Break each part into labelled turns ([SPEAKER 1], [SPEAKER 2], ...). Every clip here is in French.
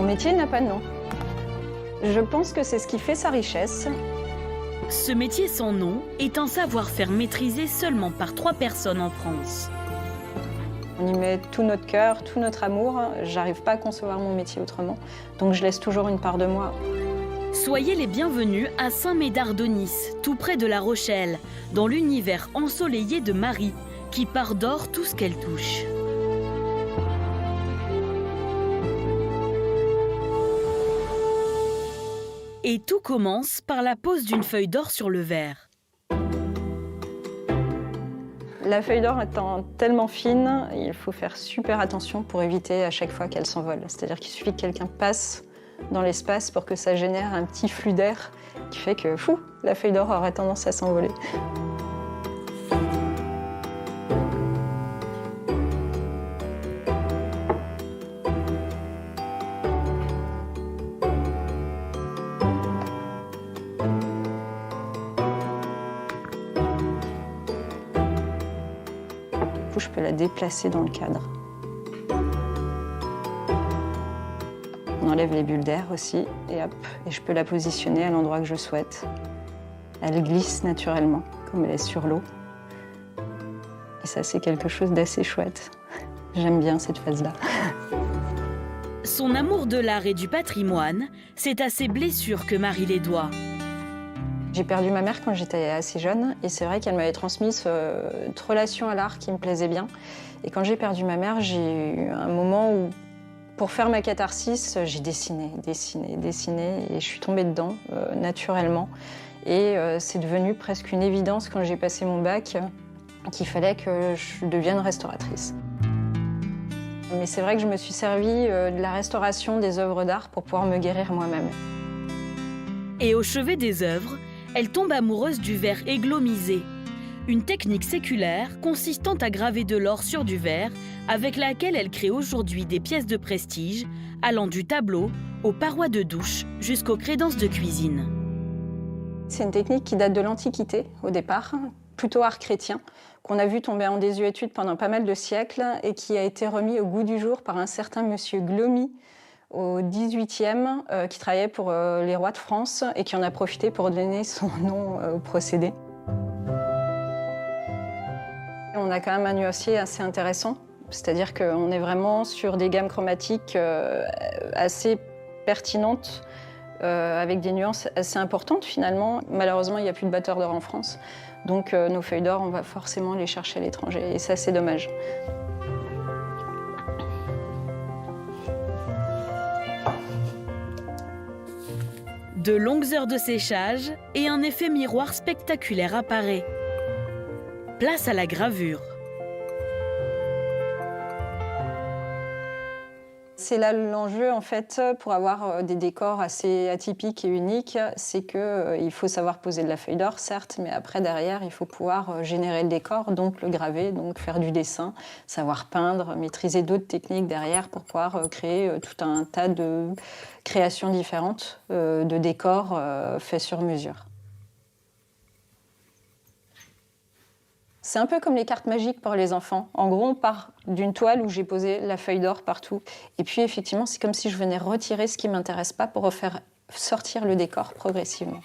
[SPEAKER 1] métier n'a pas de nom. Je pense que c'est ce qui fait sa richesse.
[SPEAKER 2] Ce métier sans nom est un savoir-faire maîtrisé seulement par 3 personnes en France.
[SPEAKER 1] On y met tout notre cœur, tout notre amour. J'arrive pas à concevoir mon métier autrement, donc je laisse toujours une part de moi.
[SPEAKER 2] Soyez les bienvenus à Saint-Médard-d'Aunis, tout près de La Rochelle, dans l'univers ensoleillé de Marie, qui part d'or tout ce qu'elle touche. Et tout commence par la pose d'une feuille d'or sur le verre.
[SPEAKER 1] La feuille d'or étant tellement fine, il faut faire super attention pour éviter à chaque fois qu'elle s'envole. C'est-à-dire qu'il suffit que quelqu'un passe dans l'espace pour que ça génère un petit flux d'air qui fait que, la feuille d'or aurait tendance à s'envoler. Je peux la déplacer dans le cadre. On enlève les bulles d'air aussi, et hop, et je peux la positionner à l'endroit que je souhaite. Elle glisse naturellement, comme elle est sur l'eau. Et ça, c'est quelque chose d'assez chouette. J'aime bien cette phase-là.
[SPEAKER 2] Son amour de l'art et du patrimoine, c'est à ses blessures que Marie les doit.
[SPEAKER 1] J'ai perdu ma mère quand j'étais assez jeune et c'est vrai qu'elle m'avait transmis cette relation à l'art qui me plaisait bien. Et quand j'ai perdu ma mère, j'ai eu un moment où, pour faire ma catharsis, j'ai dessiné et je suis tombée dedans naturellement. Et c'est devenu presque une évidence quand j'ai passé mon bac qu'il fallait que je devienne restauratrice. Mais c'est vrai que je me suis servie de la restauration des œuvres d'art pour pouvoir me guérir moi-même.
[SPEAKER 2] Et au chevet des œuvres, elle tombe amoureuse du verre églomisé, une technique séculaire consistant à graver de l'or sur du verre avec laquelle elle crée aujourd'hui des pièces de prestige allant du tableau aux parois de douche jusqu'aux crédences de cuisine.
[SPEAKER 1] C'est une technique qui date de l'Antiquité au départ, plutôt art chrétien, qu'on a vu tomber en désuétude pendant pas mal de siècles et qui a été remis au goût du jour par un certain monsieur Glomy, au XVIIIe, qui travaillait pour les rois de France et qui en a profité pour donner son nom au procédé. On a quand même un nuancier assez intéressant, c'est-à-dire qu'on est vraiment sur des gammes chromatiques assez pertinentes, avec des nuances assez importantes finalement. Malheureusement, il n'y a plus de batteurs d'or en France, donc nos feuilles d'or, on va forcément les chercher à l'étranger, et ça, c'est dommage.
[SPEAKER 2] De longues heures de séchage et un effet miroir spectaculaire apparaît. Place à la gravure.
[SPEAKER 1] C'est là l'enjeu en fait pour avoir des décors assez atypiques et uniques, c'est qu'il faut savoir poser de la feuille d'or certes, mais après derrière il faut pouvoir générer le décor, donc le graver, donc faire du dessin, savoir peindre, maîtriser d'autres techniques derrière pour pouvoir créer tout un tas de créations différentes de décors faits sur mesure. C'est un peu comme les cartes magiques pour les enfants. En gros, on part d'une toile où j'ai posé la feuille d'or partout. Et puis, effectivement, c'est comme si je venais retirer ce qui ne m'intéresse pas pour refaire sortir le décor progressivement.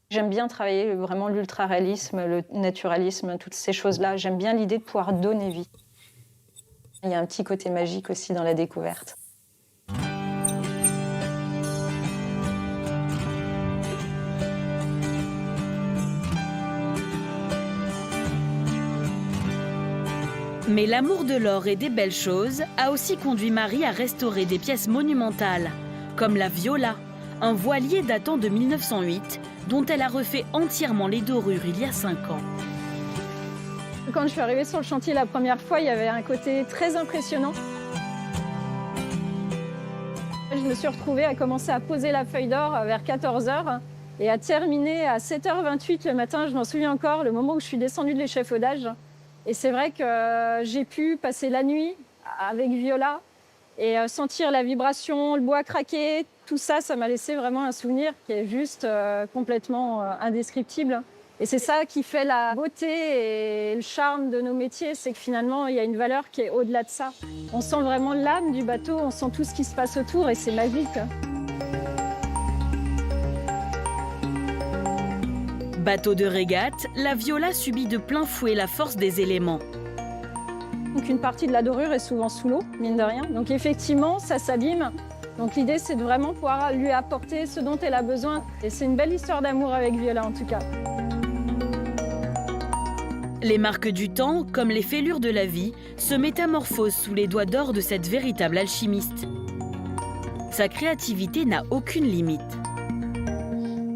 [SPEAKER 1] J'aime bien travailler vraiment l'ultra-réalisme, le naturalisme, toutes ces choses-là. J'aime bien l'idée de pouvoir donner vie. Il y a un petit côté magique aussi dans la découverte.
[SPEAKER 2] Mais l'amour de l'or et des belles choses a aussi conduit Marie à restaurer des pièces monumentales, comme la Viola, un voilier datant de 1908, dont elle a refait entièrement les dorures il y a 5 ans.
[SPEAKER 1] Quand je suis arrivée sur le chantier la première fois, il y avait un côté très impressionnant. Je me suis retrouvée à commencer à poser la feuille d'or vers 14 h et à terminer à 7h28 le matin. Je m'en souviens encore, le moment où je suis descendue de l'échafaudage. Et c'est vrai que j'ai pu passer la nuit avec Viola et sentir la vibration, le bois craquer. Tout ça, ça m'a laissé vraiment un souvenir qui est juste complètement indescriptible. Et c'est ça qui fait la beauté et le charme de nos métiers, c'est que finalement, il y a une valeur qui est au-delà de ça. On sent vraiment l'âme du bateau, on sent tout ce qui se passe autour et c'est magique.
[SPEAKER 2] Bateau de régate, la Viola subit de plein fouet la force des éléments.
[SPEAKER 1] Donc une partie de la dorure est souvent sous l'eau, mine de rien. Donc effectivement, ça s'abîme. Donc l'idée, c'est de vraiment pouvoir lui apporter ce dont elle a besoin. Et c'est une belle histoire d'amour avec Viola, en tout cas.
[SPEAKER 2] Les marques du temps, comme les fêlures de la vie, se métamorphosent sous les doigts d'or de cette véritable alchimiste. Sa créativité n'a aucune limite.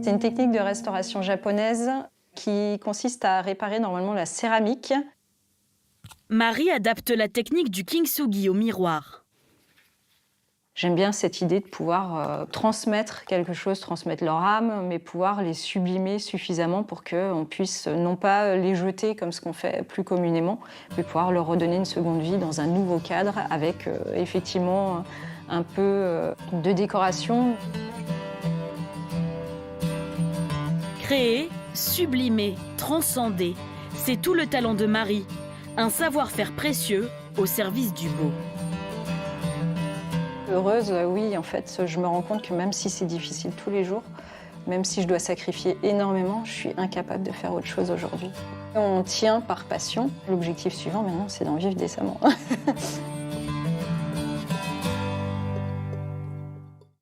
[SPEAKER 1] C'est une technique de restauration japonaise qui consiste à réparer normalement la céramique.
[SPEAKER 2] Marie adapte la technique du kintsugi au miroir.
[SPEAKER 1] J'aime bien cette idée de pouvoir transmettre quelque chose, transmettre leur âme, mais pouvoir les sublimer suffisamment pour qu'on puisse non pas les jeter comme ce qu'on fait plus communément, mais pouvoir leur redonner une seconde vie dans un nouveau cadre avec effectivement un peu de décoration.
[SPEAKER 2] Créer, sublimer, transcender, c'est tout le talent de Marie. Un savoir-faire précieux au service du beau.
[SPEAKER 1] Heureuse, oui, en fait, je me rends compte que même si c'est difficile tous les jours, même si je dois sacrifier énormément, je suis incapable de faire autre chose aujourd'hui. On tient par passion. L'objectif suivant maintenant, c'est d'en vivre décemment.